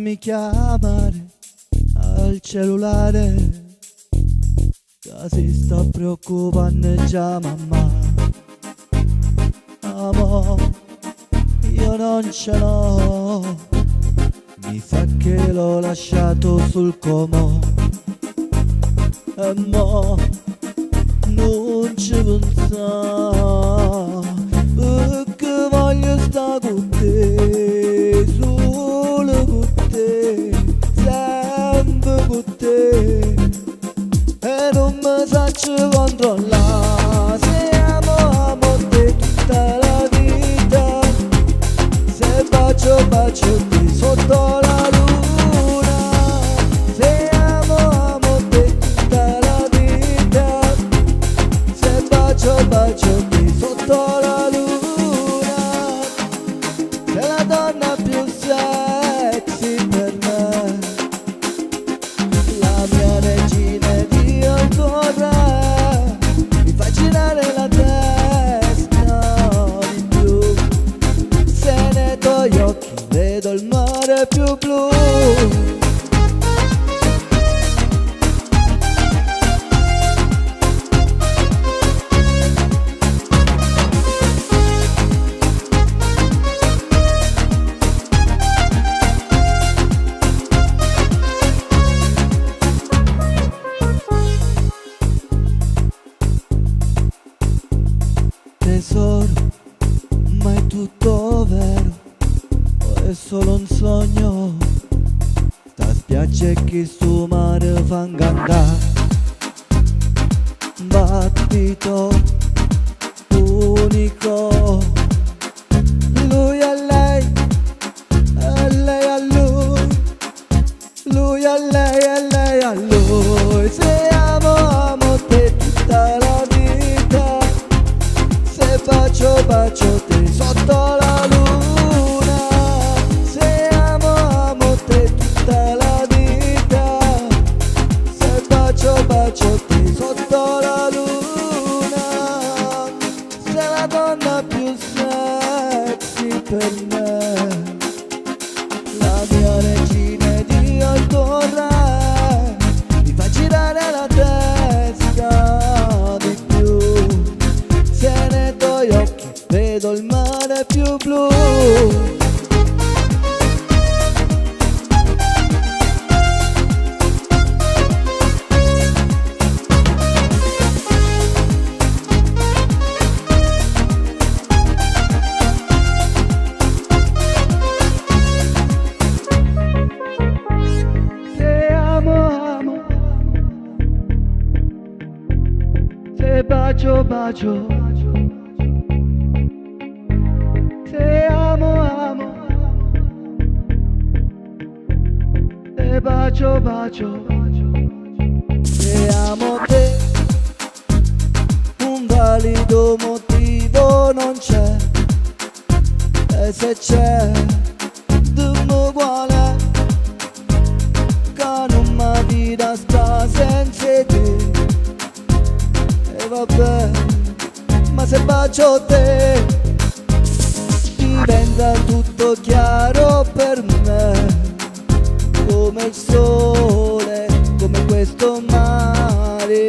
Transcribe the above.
mi chiamare al cellulare, che si sta preoccupando già mamma. Amore, io non ce l'ho, mi sa che l'ho lasciato sul comò. E mo non ci pensa, perché voglio stare con te, solo con te, sempre con te. E non mi saccio controllare, se amo te tutta la vita, se bacio te sotto la luna, se amo te tutta la vita, se bacio te sotto la luna, sei la donna più sexy per me, la mia regina di ancora, mi fa girare la testa di più, se ne do gli occhi vedo il mare più blu. Tesoro, ma è tutto vero, o è solo un sogno? Sta spiaggia e chi sto mare fa ingangare, battito unico, lui a lei, e lei a lui a lei e lei a lui. Se amo te tutta la vita, se bacio te sotto la luna, se amo te tutta la vita, se bacio te sotto la luna, sei la donna più sexy per me, la mia regina di ancora, mi fa girare la testa di più, se ne do gli occhi vedo il mare più blu. Se amo, se bacio, se amo, se bacio, se amo te, un valido motivo non c'è, e se c'è, dimmi qual è, che non mi vita sta senza te, e vabbè, ma se bacio te, diventa tutto chiaro per me, come il sole, come questo mare.